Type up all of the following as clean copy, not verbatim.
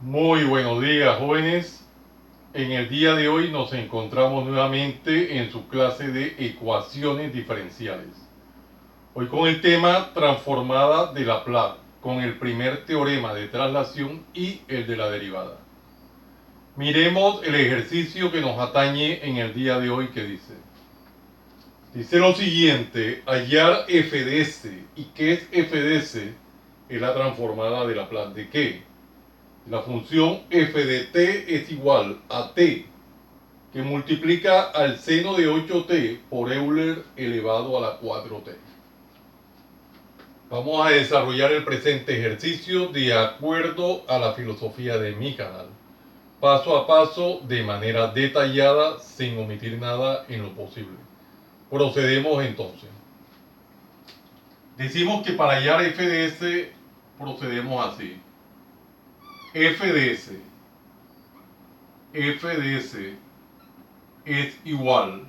Muy buenos días, jóvenes. En el día de hoy nos encontramos nuevamente en su clase de ecuaciones diferenciales. Hoy con el tema transformada de Laplace, con el primer teorema de traslación y el de la derivada. Miremos el ejercicio que nos atañe en el día de hoy que dice. Dice lo siguiente, hallar f de s. ¿Y qué es f de s? Es la transformada de Laplace. ¿De qué? La función f de t es igual a t, que multiplica al seno de 8t por Euler elevado a la 4t. Vamos a desarrollar el presente ejercicio de acuerdo a la filosofía de mi canal, paso a paso, de manera detallada, sin omitir nada en lo posible. Procedemos entonces. Decimos que para hallar f de s procedemos así. f de s es igual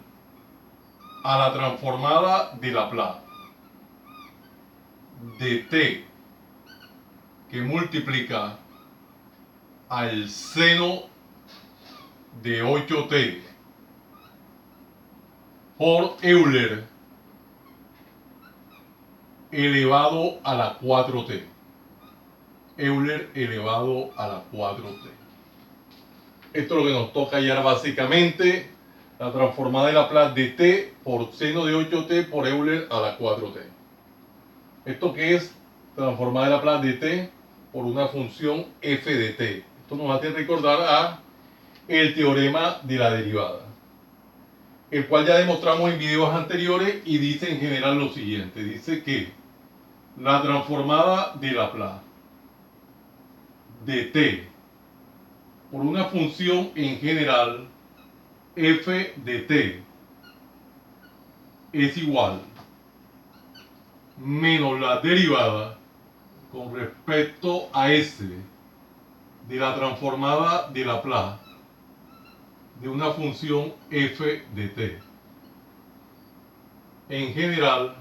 a la transformada de Laplace de t, que multiplica al seno de 8t por Euler elevado a la 4t. Euler elevado a la 4t. Esto es lo que nos toca hallar básicamente. La transformada de Laplace de t por seno de 8t por Euler a la 4t. ¿Esto qué es? Transformada de Laplace de t por una función f de t. Esto nos hace recordar a el teorema de la derivada, el cual ya demostramos en videos anteriores, y dice en general lo siguiente. Dice que la transformada de Laplace de t por una función en general f de t es igual menos la derivada con respecto a s de la transformada de Laplace de una función f de t. En general,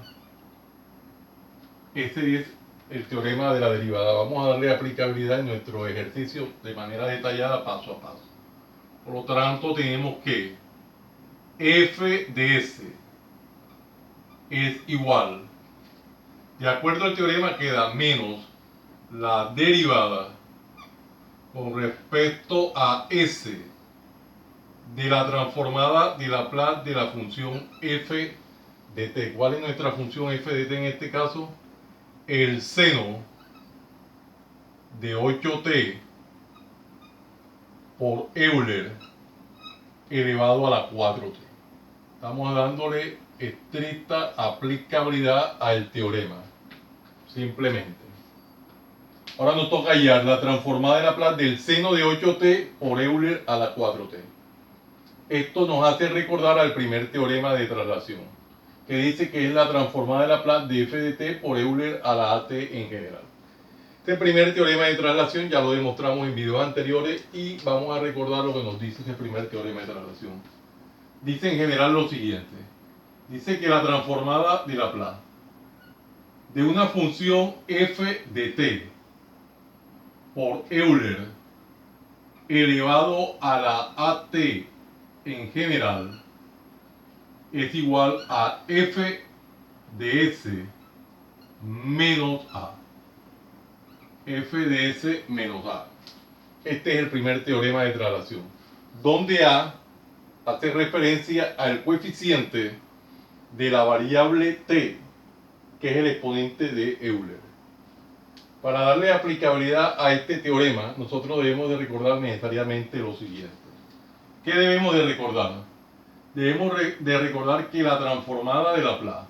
este es el teorema de la derivada. Vamos a darle aplicabilidad en nuestro ejercicio de manera detallada, paso a paso. Por lo tanto, tenemos que f de s es igual, de acuerdo al teorema, queda menos la derivada con respecto a s de la transformada de Laplace de la función f de t. ¿Cuál es nuestra función f de t en este caso? El seno de 8t por Euler elevado a la 4t. Estamos dándole estricta aplicabilidad al teorema, simplemente. Ahora nos toca hallar la transformada de Laplace del seno de 8t por Euler a la 4t. Esto nos hace recordar al primer teorema de traslación, que dice que es la transformada de Laplace de f de t por Euler a la at en general. Este primer teorema de traslación ya lo demostramos en videos anteriores, y vamos a recordar lo que nos dice ese primer teorema de traslación. Dice en general lo siguiente. Dice que la transformada de Laplace de una función f de t por Euler elevado a la at en general es igual a f de s menos a. F de s menos a. Este es el primer teorema de traslación, donde a hace referencia al coeficiente de la variable t, que es el exponente de Euler. Para darle aplicabilidad a este teorema, nosotros debemos de recordar necesariamente lo siguiente. ¿Qué debemos de recordar? Debemos de recordar que la transformada de Laplace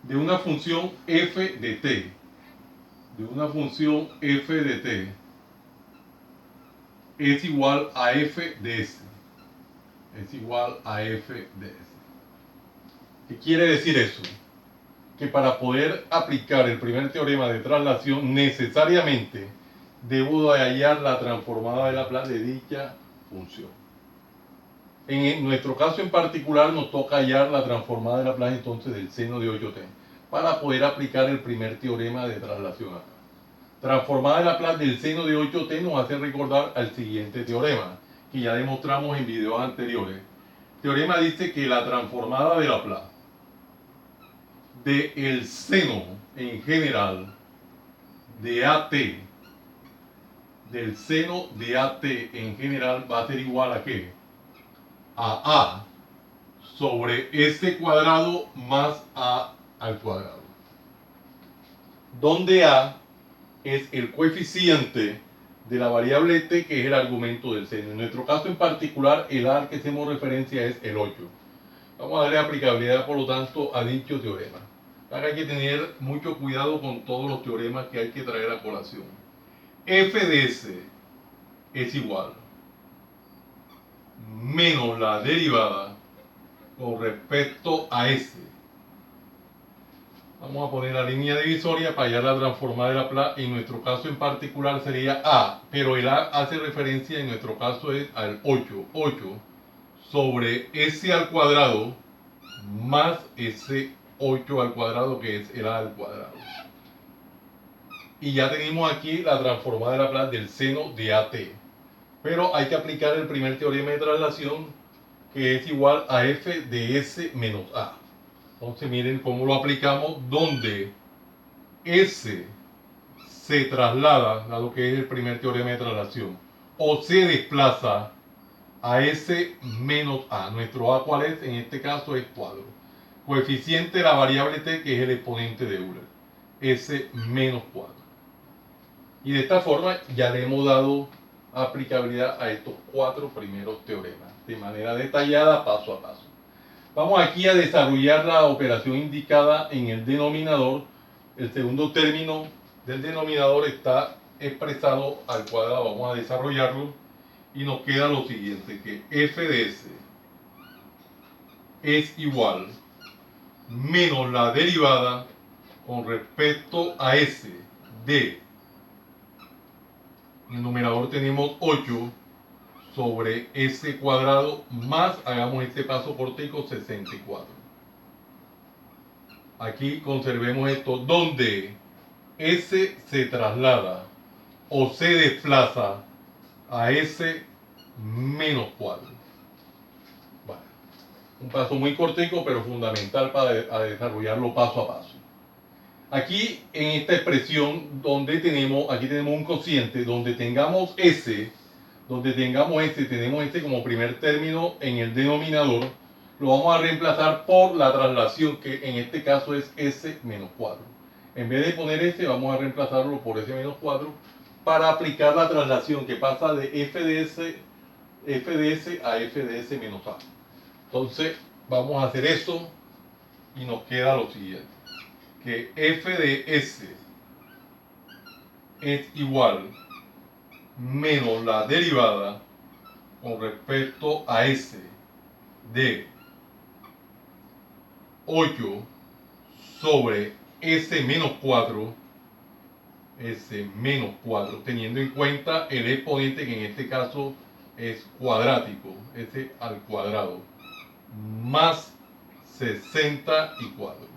de una función f de t, es igual a f de s. Es igual a f de s. ¿Qué quiere decir eso? Que para poder aplicar el primer teorema de traslación, necesariamente debo de hallar la transformada de Laplace de dicha función. En nuestro caso en particular nos toca hallar la transformada de Laplace entonces del seno de 8t para poder aplicar el primer teorema de traslación acá. transformada de Laplace del seno de 8t nos hace recordar al siguiente teorema, que ya demostramos en videos anteriores. El teorema dice que la transformada de Laplace del seno en general de AT, del seno de AT en general va a ser igual a ¿qué? A A sobre S cuadrado más A al cuadrado, donde A es el coeficiente de la variable t, que es el argumento del seno. En nuestro caso en particular, el A al que hacemos referencia es el 8. Vamos a darle aplicabilidad, por lo tanto, a dicho teorema. Ahora hay que tener mucho cuidado con todos los teoremas que hay que traer a colación. F de S es igual menos la derivada con respecto a S. Vamos a poner la línea divisoria para hallar la transformada de Laplace. En nuestro caso en particular sería A, pero el A hace referencia en nuestro caso es al 8. 8 sobre S al cuadrado más ese 8 al cuadrado, que es el A al cuadrado. Y ya tenemos aquí la transformada de Laplace del seno de AT. Pero hay que aplicar el primer teorema de traslación, que es igual a F de S menos A. Entonces miren cómo lo aplicamos, donde S se traslada, dado que es el primer teorema de traslación, o se desplaza a S menos A. Nuestro A, ¿cuál es? En este caso es cuadro. Coeficiente de la variable t, que es el exponente de Euler, S menos cuadro. Y de esta forma ya le hemos dado aplicabilidad a estos 4 primeros teoremas, de manera detallada, paso a paso. Vamos aquí a desarrollar la operación indicada en el denominador. El segundo término del denominador está expresado al cuadrado. Vamos a desarrollarlo y nos queda lo siguiente, que f de s es igual menos la derivada con respecto a s de, en el numerador tenemos 8 sobre s cuadrado más, hagamos este paso cortico, 64. Aquí conservemos esto, donde s se traslada o se desplaza a s menos 4. Bueno, un paso muy cortico, pero fundamental para desarrollarlo paso a paso. Aquí en esta expresión donde tenemos, aquí tenemos un cociente, donde tengamos s, tenemos este como primer término en el denominador, lo vamos a reemplazar por la traslación, que en este caso es s menos 4. En vez de poner s, vamos a reemplazarlo por s menos 4 para aplicar la traslación que pasa de f de s a f de s menos a. Entonces vamos a hacer esto y nos queda lo siguiente, que f de s es igual menos la derivada con respecto a s de 8 sobre s menos 4, teniendo en cuenta el exponente, que en este caso es cuadrático, s al cuadrado, más 64.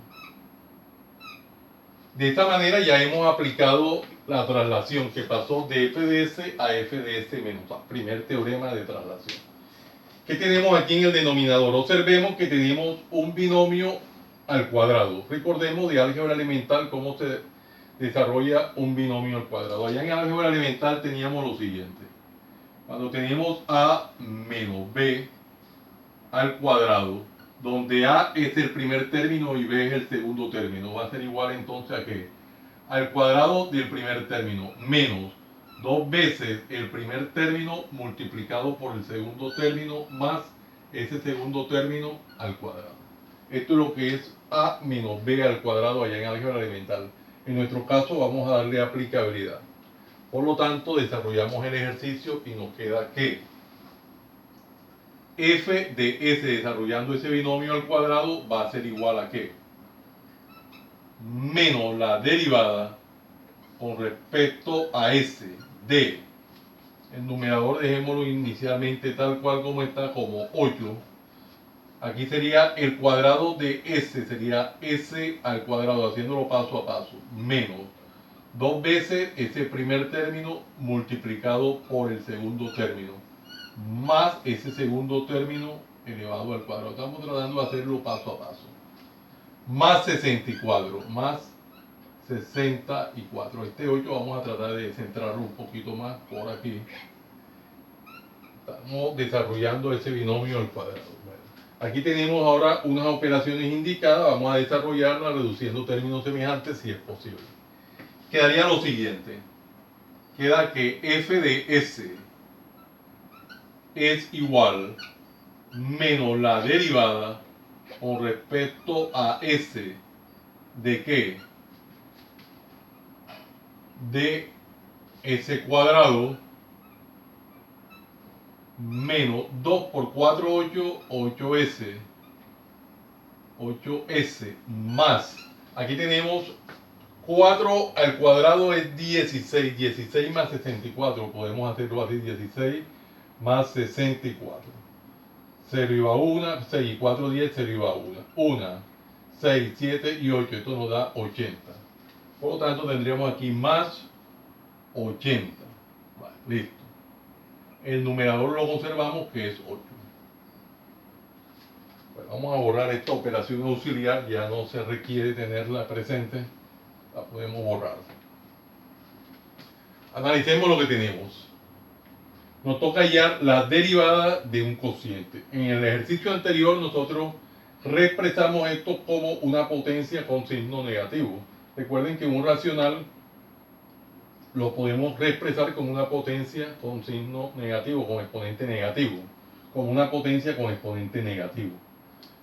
De esta manera ya hemos aplicado la traslación, que pasó de f de s a f de s menos a, primer teorema de traslación. ¿Qué tenemos aquí en el denominador? Observemos que tenemos un binomio al cuadrado. Recordemos de álgebra elemental cómo se desarrolla un binomio al cuadrado. Allá en álgebra elemental teníamos lo siguiente. Cuando tenemos a menos b al cuadrado, donde a es el primer término y b es el segundo término, va a ser igual entonces a ¿qué? Al cuadrado del primer término menos 2 veces el primer término multiplicado por el segundo término más ese segundo término al cuadrado. Esto es lo que es a menos b al cuadrado allá en álgebra elemental. En nuestro caso vamos a darle aplicabilidad. Por lo tanto, desarrollamos el ejercicio y nos queda que f de s, desarrollando ese binomio al cuadrado, va a ser igual a ¿qué? Menos la derivada con respecto a s de, el numerador dejémoslo inicialmente tal cual como está, como 8. Aquí sería el cuadrado de s, sería s al cuadrado, haciéndolo paso a paso, menos 2 veces ese primer término multiplicado por el segundo término, más ese segundo término elevado al cuadrado. Estamos tratando de hacerlo paso a paso. Más 64, más 64. Este 8 vamos a tratar de centrarlo un poquito más por aquí. Estamos desarrollando ese binomio al cuadrado. Bueno, aquí tenemos ahora unas operaciones indicadas. Vamos a desarrollarlas reduciendo términos semejantes si es posible. Quedaría lo siguiente. Queda que f de s es igual menos la derivada con respecto a s de qué? De s cuadrado menos 2 por 4, 8, 8s. 8s más, aquí tenemos 4 al cuadrado es 16, 16 más 64, podemos hacerlo así, 16 más 64. 0 iba 1, 6 y 4, 10, 0 iba 1. 1, 6, 7 y 8, esto nos da 80. Por lo tanto tendríamos aquí más 80. Vale, listo. El numerador lo conservamos que es 8. Bueno, vamos a borrar esta operación auxiliar, ya no se requiere tenerla presente, la podemos borrar. Analicemos lo que tenemos. Nos toca hallar la derivada de un cociente. En el ejercicio anterior nosotros reexpresamos esto como una potencia con signo negativo. Recuerden que un racional lo podemos reexpresar como una potencia con signo negativo, con exponente negativo, como una potencia con exponente negativo.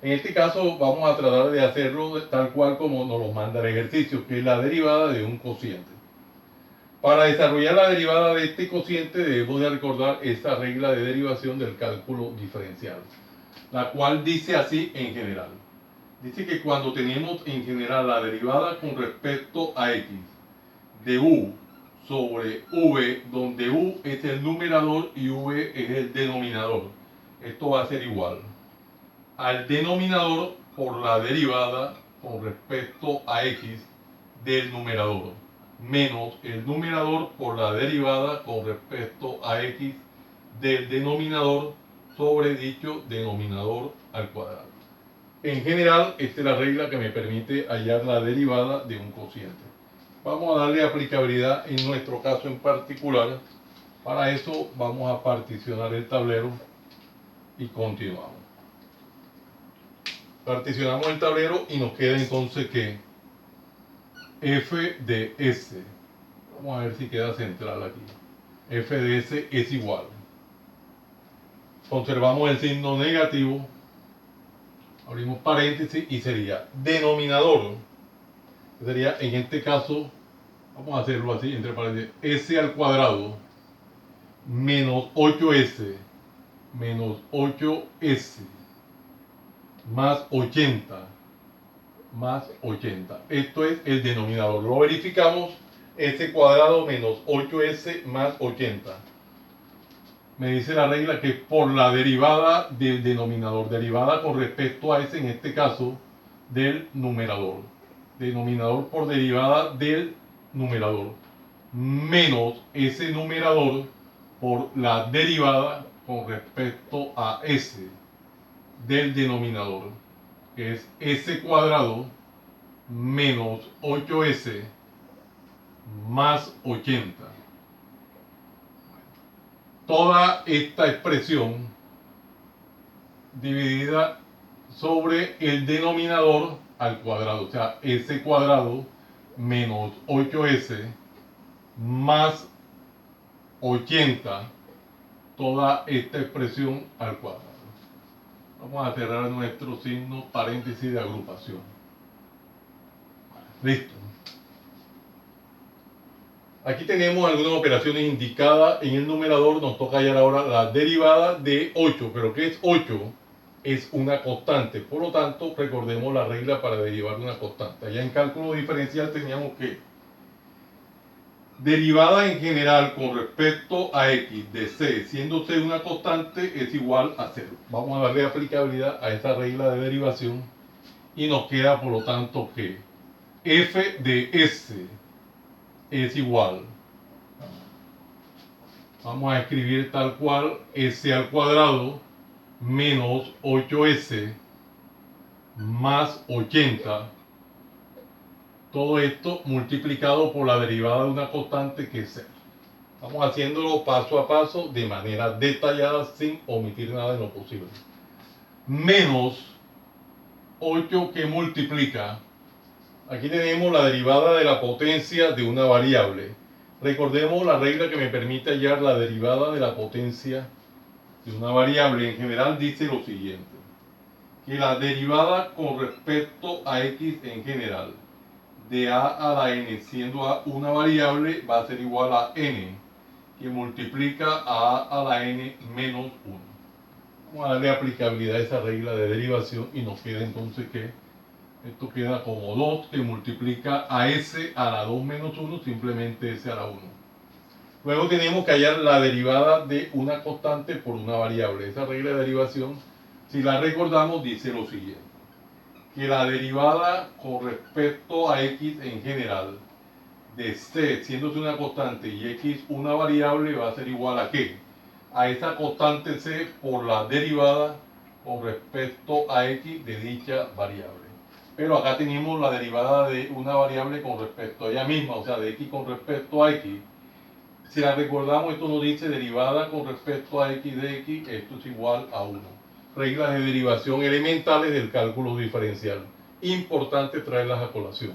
En este caso vamos a tratar de hacerlo tal cual como nos lo manda el ejercicio, que es la derivada de un cociente. Para desarrollar la derivada de este cociente debemos de recordar esta regla de derivación del cálculo diferencial, la cual dice así en general. Dice que cuando tenemos en general la derivada con respecto a x de u sobre v, donde u es el numerador y v es el denominador, esto va a ser igual al denominador por la derivada con respecto a x del numerador, menos el numerador por la derivada con respecto a x del denominador sobre dicho denominador al cuadrado. En general, esta es la regla que me permite hallar la derivada de un cociente. Vamos a darle aplicabilidad en nuestro caso en particular. Para eso vamos a particionar el tablero y continuamos. Particionamos el tablero y nos queda entonces que f de s, vamos a ver si queda central aquí, f de s es igual, conservamos el signo negativo, abrimos paréntesis y sería denominador, sería en este caso, vamos a hacerlo así, entre paréntesis, s al cuadrado menos 8s menos 8s más 80 más 80. Esto es el denominador. Lo verificamos. S cuadrado menos 8s más 80. Me dice la regla que por la derivada del denominador, derivada con respecto a s, en este caso, del numerador. Denominador por derivada del numerador. Menos ese numerador por la derivada con respecto a s del denominador, que es s cuadrado menos 8s más 80. Toda esta expresión dividida sobre el denominador al cuadrado, o sea, s cuadrado menos 8s más 80, toda esta expresión al cuadrado. Vamos a cerrar nuestro signo paréntesis de agrupación. Listo. Aquí tenemos algunas operaciones indicadas en el numerador. Nos toca hallar ahora la derivada de 8. ¿Pero qué es 8? Es una constante. Por lo tanto, recordemos la regla para derivar una constante. Allá en cálculo diferencial teníamos que derivada en general con respecto a x de c, siendo c una constante, es igual a 0. Vamos a darle aplicabilidad a esta regla de derivación y nos queda por lo tanto que f de s es igual. Vamos a escribir tal cual s al cuadrado menos 8s más 80. Todo esto multiplicado por la derivada de una constante que es 0. Vamos haciéndolo paso a paso de manera detallada sin omitir nada en lo posible. Menos 8 que multiplica. Aquí tenemos la derivada de la potencia de una variable. Recordemos la regla que me permite hallar la derivada de la potencia de una variable. En general dice lo siguiente: que la derivada con respecto a x en general de a a la n, siendo a una variable, va a ser igual a n, que multiplica a la n menos 1. Vamos a darle aplicabilidad a esa regla de derivación y nos queda entonces que esto queda como 2 que multiplica a s a la 2 menos 1, simplemente s a la 1. Luego tenemos que hallar la derivada de una constante por una variable. Esa regla de derivación, si la recordamos, dice lo siguiente: que la derivada con respecto a x en general de c, siéndose una constante, y x una variable, va a ser igual a ¿qué? A esa constante c por la derivada con respecto a x de dicha variable. Pero acá tenemos la derivada de una variable con respecto a ella misma, o sea, de x con respecto a x. Si la recordamos, esto nos dice derivada con respecto a x de x, esto es igual a 1. Reglas de derivación elementales del cálculo diferencial. Importante traerlas a colación.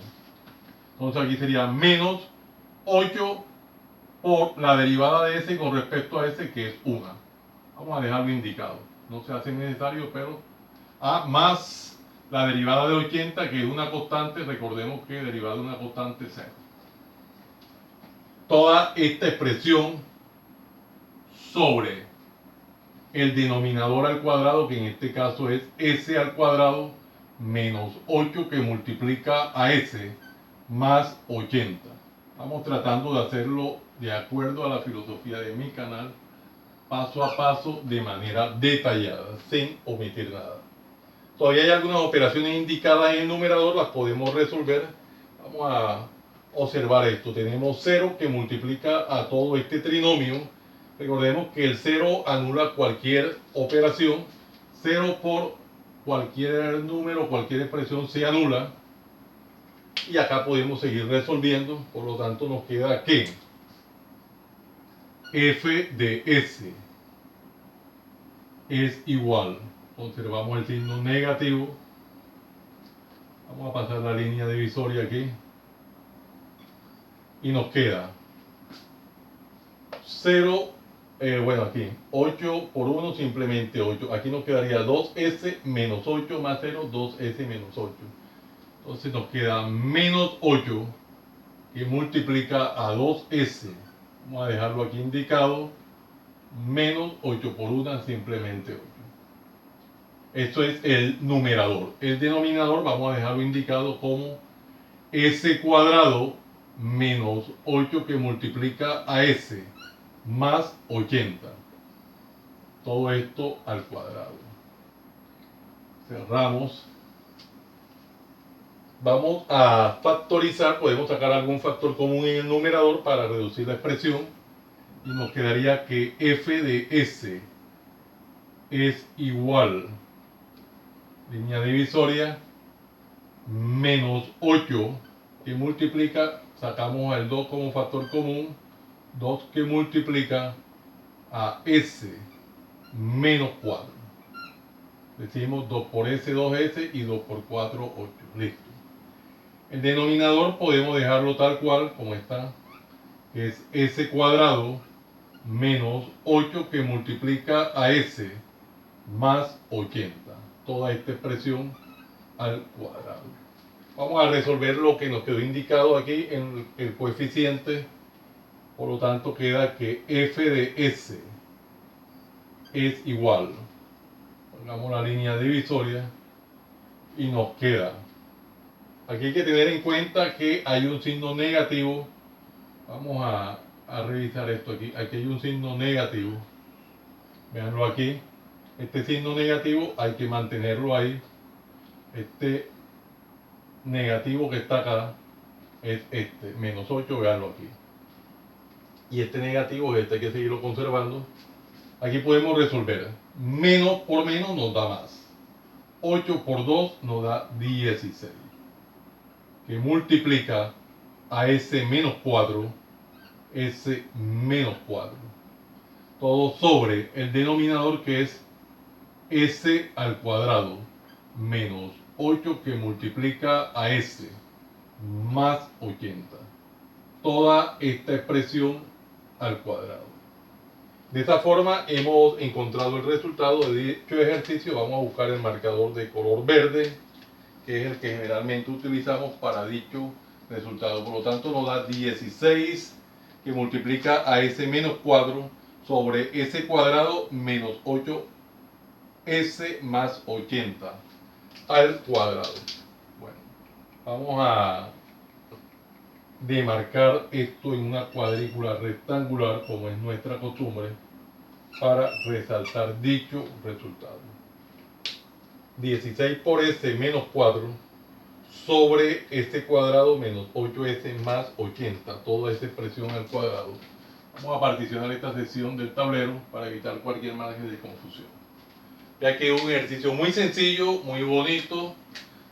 Entonces aquí sería menos 8 por la derivada de s con respecto a s, que es 1. Vamos a dejarlo indicado. No se hace necesario, pero a más la derivada de 80, que es una constante. Recordemos que derivada de una constante es 0. Toda esta expresión sobre el denominador al cuadrado, que en este caso es s al cuadrado menos 8 que multiplica a s más 80. Estamos tratando de hacerlo de acuerdo a la filosofía de mi canal, paso a paso, de manera detallada, sin omitir nada. Todavía hay algunas operaciones indicadas en el numerador, las podemos resolver. Vamos a observar esto. Tenemos 0 que multiplica a todo este trinomio. Recordemos que el 0 anula cualquier operación. 0 por cualquier número, cualquier expresión se anula. Y acá podemos seguir resolviendo. Por lo tanto, nos queda que f de s es igual. Conservamos el signo negativo. Vamos a pasar la línea divisoria aquí. Y nos queda 0, bueno, aquí 8 por 1, simplemente 8. Aquí nos quedaría 2s menos 8 más 0, 2s menos 8. Entonces nos queda menos 8 que multiplica a 2s. Vamos a dejarlo aquí indicado. Menos 8 por 1, simplemente 8. Esto es el numerador. El denominador vamos a dejarlo indicado como s cuadrado menos 8 que multiplica a s más 80. Todo esto al cuadrado. Cerramos. Vamos a factorizar. Podemos sacar algún factor común en el numerador para reducir la expresión. Y nos quedaría que f de s es igual, línea divisoria, menos 8 que multiplica, sacamos el 2 como factor común, 2 que multiplica a s menos 4. Decimos 2 por s, 2s, y 2 por 4, 8. Listo. El denominador podemos dejarlo tal cual como está, que es s cuadrado menos 8 que multiplica a s más 80. Toda esta expresión al cuadrado. Vamos a resolver lo que nos quedó indicado aquí en el coeficiente. Por lo tanto, queda que f de s es igual. Pongamos la línea divisoria y nos queda. Aquí hay que tener en cuenta que hay un signo negativo. Vamos a revisar esto aquí. Aquí hay un signo negativo. Veanlo aquí. Este signo negativo hay que mantenerlo ahí. Este negativo que está acá es este, menos 8, veanlo aquí. Y este negativo es este, hay que seguirlo conservando. Aquí podemos resolver. Menos por menos nos da más. 8 por 2 nos da 16. Que multiplica a ese menos 4, ese menos 4. Todo sobre el denominador que es s al cuadrado menos 8 que multiplica a s más 80. Toda esta expresión al cuadrado. De esta forma hemos encontrado el resultado de dicho ejercicio. Vamos a buscar el marcador de color verde, que es el que generalmente utilizamos para dicho resultado. Por lo tanto nos da 16 que multiplica a s menos 4 sobre s cuadrado menos 8s más 80 al cuadrado. Bueno, vamos a demarcar esto en una cuadrícula rectangular como es nuestra costumbre para resaltar dicho resultado. 16 por s menos 4 sobre s cuadrado menos 8s más 80, toda esa expresión al cuadrado. Vamos a particionar esta sección del tablero para evitar cualquier margen de confusión. Ya que es un ejercicio muy sencillo, muy bonito,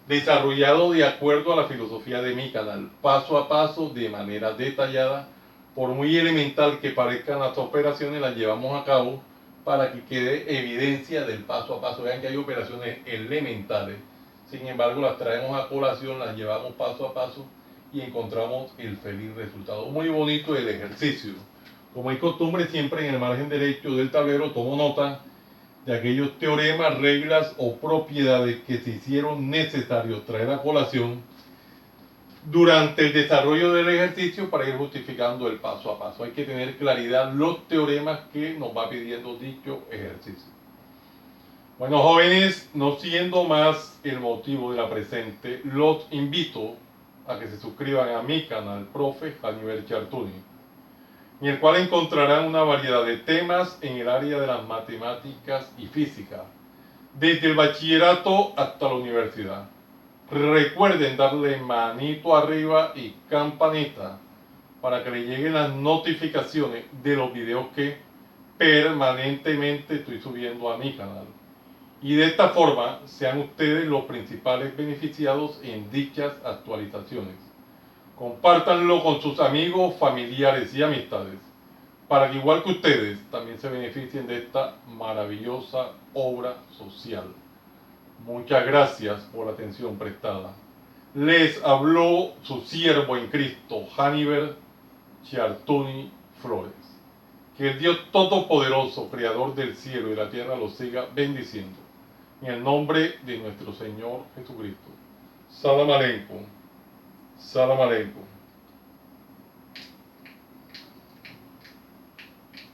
desarrollado de acuerdo a la filosofía de mi canal, paso a paso, de manera detallada. Por muy elemental que parezcan las operaciones, las llevamos a cabo para que quede evidencia del paso a paso. Vean que hay operaciones elementales, sin embargo las traemos a colación, las llevamos paso a paso y encontramos el feliz resultado. Muy bonito el ejercicio. Como hay costumbre, siempre en el margen derecho del tablero tomo nota de aquellos teoremas, reglas o propiedades que se hicieron necesarios traer a colación durante el desarrollo del ejercicio para ir justificando el paso a paso. Hay que tener claridad los teoremas que nos va pidiendo dicho ejercicio. Bueno, jóvenes, no siendo más el motivo de la presente, los invito a que se suscriban a mi canal, Profe Haniver Chartuni, en el cual encontrarán una variedad de temas en el área de las matemáticas y física, desde el bachillerato hasta la universidad. Recuerden darle manito arriba y campanita para que le lleguen las notificaciones de los videos que permanentemente estoy subiendo a mi canal. Y de esta forma sean ustedes los principales beneficiados en dichas actualizaciones. Compártanlo con sus amigos, familiares y amistades, para que igual que ustedes también se beneficien de esta maravillosa obra social. Muchas gracias por la atención prestada. Les habló su siervo en Cristo, Haniver Chartuni Flores. Que el Dios Todopoderoso, Creador del cielo y la tierra, los siga bendiciendo. En el nombre de nuestro Señor Jesucristo. Salam aleikum. Salam aleikum.